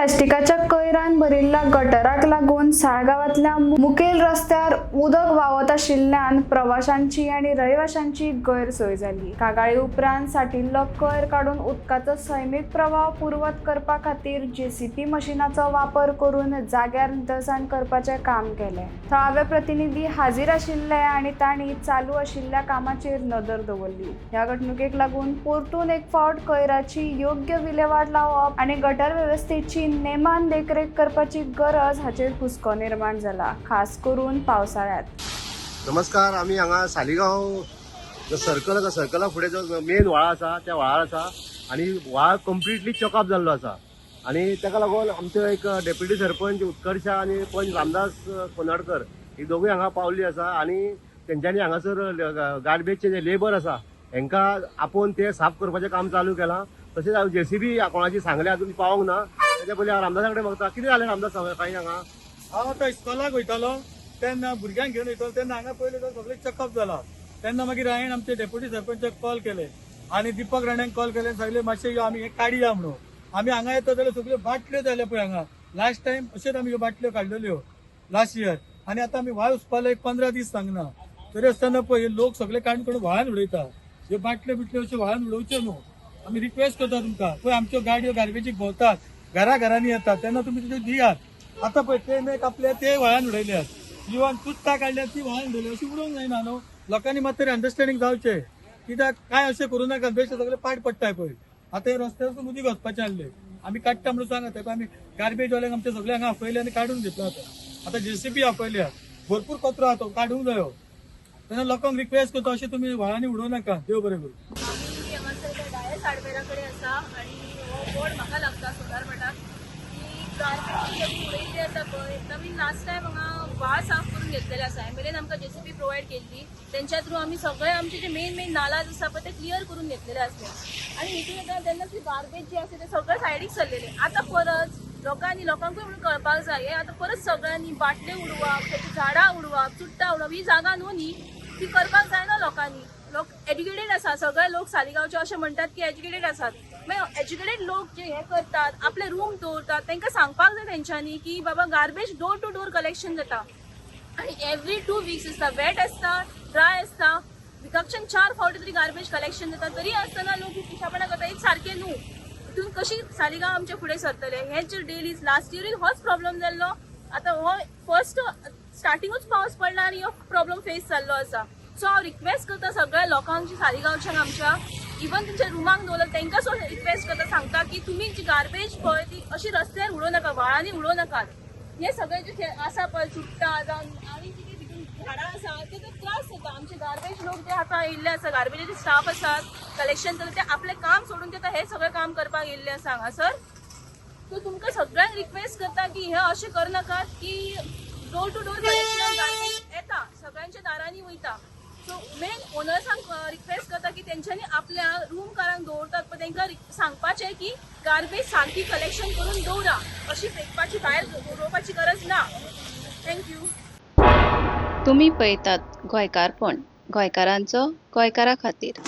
प्लॅस्टिकाच्या कैरान भरिल्ल्या गटराक लागून साळगावातल्या मुखेल रस्त्यार उदक व्हावत आशिल्ल्यान प्रवाशांची आणि रहिवाशांची गैरसोय झाली। कागाळी उपरांत साठिल्लो कैर काढून उदकाचो सैमीक प्रवाह पूर्वत करपा खातीर जेसीबी मशिनाचो वापर करून जाग्यार नितळसाण करपाचे काम केले। थळावे प्रतिनिधी हाजीर आशिल्ले आणि तांणी चालू आशिल्ल्या कामाचेर नदर दवरली। ह्या घटणुकेक लागून परतून एक फावट कैराची योग्य विलेवाट लावप आणि गटर व्यवस्थेची नेमान देखरेख करपाची गरज हाचेर हुस्को निर्माण जाला, खास करून पावसाळ्यात। नमस्कार, आम्ही हांगा सालिगांव जो सर्कला फुडें जो मेन व्हाळ आसा त्या व्हाळार आसा आणि व्हाळ कंप्लिटली चॉकअप जाल्लो आसा आणि ताका लागून आमचो एक डेप्युटी सरपंच उत्कर्शा आणि पंच रामदास कोनाडकर ही दोगूय हांगा पावल्ली आसा आणि तेंच्यांनी हांगासर गार्बेजचे जे लेबर आसा हांकां आपोवन ते साफ करपाचें काम चालू केलां। तशेंच जेसीबी कोणाची सांगले अजून पावोंक ना। त्याच्या पयलीं हांव रामदासा कडेन मागता, कितें जालें रामदास काही हांगा? हांव आतां इस्कॉलाक वयतालो तेन्ना भुरग्यांक घेवन वयतालो तेन्ना हांगा पयलीं तो सगळें चेकअप जाला। तेन्ना मागीर हांवें आमचे डेप्युटी सरपंचाक कॉल केले आनी दीपक राणांक कॉल केले, सांगले मातशें यो आमी हें काडया म्हणून। आमी हांगा येता जाल्यार सगळ्यो बाटल्यो जाल्या पळय हांगा लास्ट टायम अशेंच आमी ह्यो बाटल्यो काडलेल्यो लास्ट इयर आनी आतां आमी व्हाळ उसपालो एक 15 दीस सांगना तरी आसतना पळय लोक सगळे काडून व्हाळान उडयता। ह्यो बाटल्यो बिटल्यो अश्यो व्हाळान उडोवच्यो न्हू। आमी रिक्वेस्ट करता तुमकां, पळय आमच्यो गाडयो गार्बेजीक भोंवतात, घराघरांनी येतात तेन्ना तुमी तिच्यो दियात। आतां पळय ते मेक आपले ते व्हाळान उडयल्यात, इवन चुट्टां काडल्यात ती व्हाळान उडयल्या, अशी उडोवंक जायना न्हू। लोकांनी मात तरी अंडरस्टँडींग जावचें, कित्याक काय अशें करूं नाका, बेश्टे सगळे पाड पडटाय पळय। आतां हे रस्त्यार उदीक वचपाचें आसलें, आमी काडटा म्हणून सांगात, आमी गार्बेजवाल्यांक आमचे सगळे हांगा आपयले आनी काडून घेतलो। आतां जेसीबी आपयल्या, भरपूर कचरो आहा तो काडूंक जायो। तेन्ना लोकांक रिक्वेस्ट करता अशें तुमी व्हाळांनी उडोवं नाका। देव बरें करूं। डायरेक्ट साडमेराकडे आसा आणि हो बोर्ड म्हाका लागता सोलार मठाक की गार्बेज उडयल्ली आसा पळय नवीन लास्ट टायम हांगा व्हाळ साफ करून घेतलेले आसा। एमएलएन आमकां जेसीबी प्रोवायड केल्ली, तेंच्या थ्रू आमी सगळे आमचे जे मेन नालाज आसा पळय ते क्लियर करून घेतलेले आसले आणि हितून येता तेन्ना ती गार्बेज जी आसा ते सगळे सायडीक सरलेले। आतां परत लोकांकूय म्हणून कळपाक जाय, आतां परत सगळ्यांनी बाटले उडोवप, त्याची झाडां उडोवप, चुट्टां उडोवप, ही जागा न्हू न्ही, ती करपाक जायना लोकांनी। लोक एज्युकेटेड आसा, सगळे लोक सालिगांवचे अशें म्हणटात की एज्युकेटेड आसात, मागीर एज्युकेटेड लोक जे हे करतात आपले रूम दवरतात तांकां सांगपाक जाय तेंच्यांनी की बाबा garbage door to door collection जाता आणि एवरी 2 वीक्स आसता, वेट आसता, ड्राय आसता, विकाकच्यान 4 फावटी तरी गार्बेज कलेक्शन जाता। तरी आसतना लोक पिशापणां करता, एक सारकें न्हू। हितून कशी सालिगांव आमचे फुडें सरतले हेच जे डेलीज लास्ट इयरूय होच प्रॉब्लेम जाल्लो, आतां हो फर्स्ट स्टार्टिंगूच पावस पडला आनी हो प्रॉब्लेम फेस जाल्लो आसा। सो हांव रिक्वेस्ट करता सगळ्या लोकांची सालिगांवच्यान आमच्या इवन तुमच्या रुमांक दवरला तांकां सो रिक्वेस्ट करता, सांगता की तुमी जी गार्बेज पळय ती अशी रस्त्यार उडोव नाका, व्हाळांनी उडोव नाकात। हे सगळे जे आसा पळय चुट्टां जावन आनी कितें भितून झाडां आसा ते त्रास जाता। आमचे गार्बेज लोक जे आतां येयल्ले आसा, गार्बेजाचे स्टाफ आसात कलेक्शन करता, ते आपलें काम सोडून ते हे सगळें काम करपाक येयल्ले आसा हांगासर। सो तुमकां सगळ्यांक रिक्वेस्ट करता की हे अशें करनाकात की door to door collection garbage येता सगळ्यांच्या दारांनी वयता। सो मेन ओनर्सांक रिक्वेस्ट करता की तेंच्यांनी आपल्या रूम कारांक दवरतात पण तांकां सांगपाचें की गार्बेज सारकी कलेक्शन करून दवरा, अशी फेकपाची भायर उडोवपाची गरज ना। थँक्यू। तुम्ही पळयतात गोंयकारपण, गोंयकारांचो गोंयकारा खातीर।